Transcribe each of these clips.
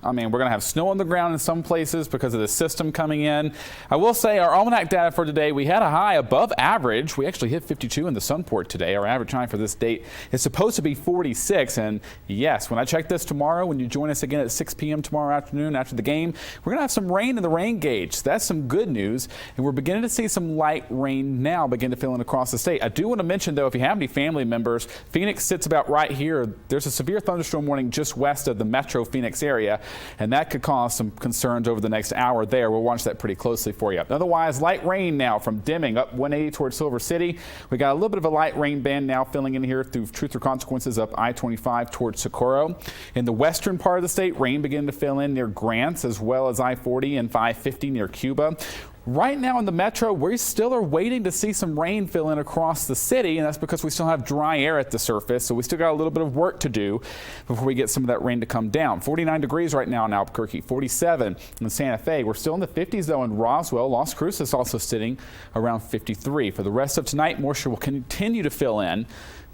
I mean, we're going to have snow on the ground in some places because of the system coming in. I will say our almanac data for today, we had a high above average. We actually hit 52 in the Sunport today. Our average high for this date is supposed to be 46. And yes, when I check this tomorrow, when you join us again at 6 p.m. tomorrow afternoon after the game, we're going to have some rain in the rain gauge. So that's some good news. And we're beginning to see some light rain now begin to fill in across the state. I do want to mention, though, if you have any family members, Phoenix sits about right here. There's a severe thunderstorm warning just west of the metro Phoenix area, and that could cause some concerns over the next hour there. We'll watch that pretty closely for you. Otherwise, light rain now from Deming up 180 towards Silver City. We got a little bit of a light rain band now filling in here through Truth or Consequences up I-25 towards Socorro. In the western part of the state, rain beginning to fill in near Grants as well as I-40 and 550 near Cuba. Right now in the metro, we still are waiting to see some rain fill in across the city, and that's because we still have dry air at the surface, so we still got a little bit of work to do before we get some of that rain to come down. 49 degrees right now in Albuquerque, 47 in Santa Fe. We're still in the 50s, though, in Roswell. Las Cruces also sitting around 53. For the rest of tonight, moisture will continue to fill in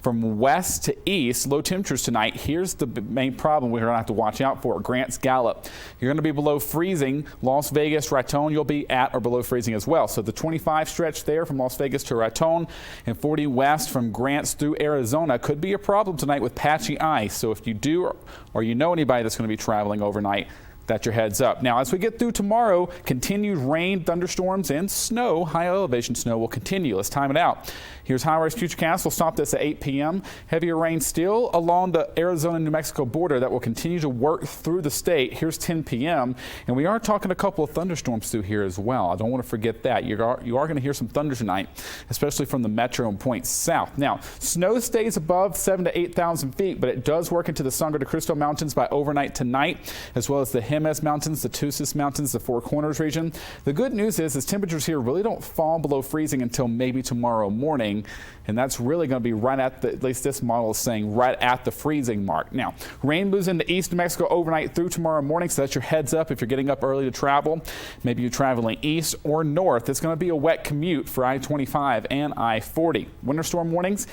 from west to east. Low temperatures tonight. Here's the main problem we're going to have to watch out for. Grants, Gallup. You're going to be below freezing. Las Vegas, Raton, you'll be at or below freezing as well. So the 25 stretch there from Las Vegas to Raton and 40 west from Grants through Arizona could be a problem tonight with patchy ice. So if you do or you know anybody that's going to be traveling overnight, that's your heads up. Now, as we get through tomorrow, continued rain, thunderstorms, and snow, high elevation snow will continue. Let's time it out. Here's HighRise Futurecast. We'll stop this at 8 p.m. Heavier rain still along the Arizona-New Mexico border that will continue to work through the state. Here's 10 p.m. And we are talking a couple of thunderstorms through here as well. I don't want to forget that. You are going to hear some thunder tonight, especially from the metro and points south. Now, snow stays above 7,000 to 8,000 feet, but it does work into the Sangre de Cristo Mountains by overnight tonight, as well as the Jemez Mountains, the Tusis Mountains, the Four Corners region. The good news is temperatures here really don't fall below freezing until maybe tomorrow morning, and that's really going to be right at the, at least this model is saying, right at the freezing mark. Now, rain moves into east New Mexico overnight through tomorrow morning, so that's your heads up if you're getting up early to travel. Maybe you're traveling east or north. It's going to be a wet commute for I-25 and I-40. Winter storm warnings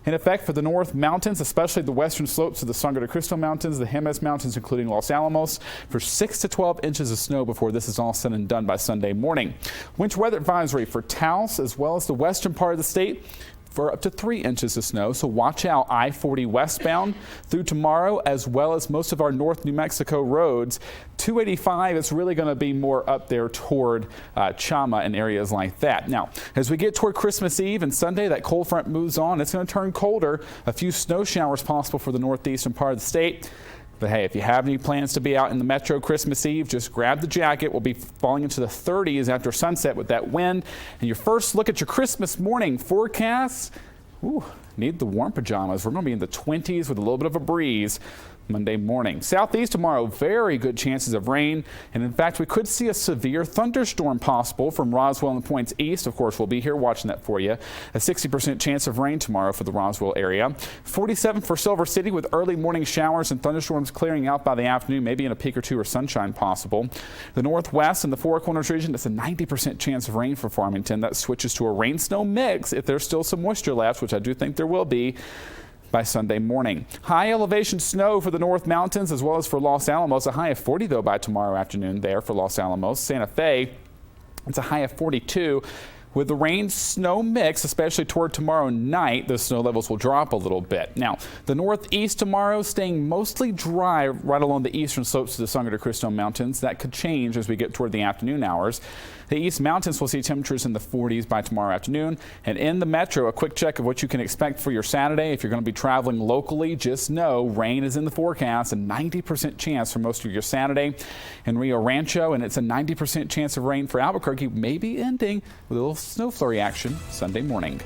in effect for the North Mountains, especially the western slopes of the Sangre de Cristo Mountains, the Jemez Mountains, including Los Alamos, for 6 to 12 inches of snow before this is all said and done by Sunday morning. Winter weather advisory for Taos as well as the western part of the state for up to 3 inches of snow. So watch out I-40 westbound through tomorrow, as well as most of our North New Mexico roads. 285 is really going to be more up there toward Chama and areas like that. Now, as we get toward Christmas Eve and Sunday, that cold front moves on. It's going to turn colder. A few snow showers possible for the northeastern part of the state. But hey, if you have any plans to be out in the metro Christmas Eve, just grab the jacket. We'll be falling into the 30s after sunset with that wind. And your first look at your Christmas morning forecast. Ooh, need the warm pajamas. We're going to be in the 20s with a little bit of a breeze Monday morning. Southeast tomorrow, very good chances of rain. And in fact, we could see a severe thunderstorm possible from Roswell and the points east. Of course, we'll be here watching that for you. A 60% chance of rain tomorrow for the Roswell area. 47 for Silver City with early morning showers and thunderstorms clearing out by the afternoon, maybe in a peak or two of sunshine possible. The Northwest and the Four Corners region, it's a 90% chance of rain for Farmington. That switches to a rain-snow mix if there's still some moisture left, which I do think there will be by Sunday morning. High elevation snow for the North Mountains as well as for Los Alamos. A high of 40 though by tomorrow afternoon there for Los Alamos. Santa Fe, it's a high of 42. With the rain snow mix, especially toward tomorrow night, the snow levels will drop a little bit. Now, the northeast tomorrow staying mostly dry right along the eastern slopes of the Sangre de Cristo Mountains. That could change as we get toward the afternoon hours. The East Mountains will see temperatures in the 40s by tomorrow afternoon. And in the metro, a quick check of what you can expect for your Saturday. If you're going to be traveling locally, just know rain is in the forecast, a 90% chance for most of your Saturday in Rio Rancho, and it's a 90% chance of rain for Albuquerque, maybe ending with a little snow flurry action Sunday morning.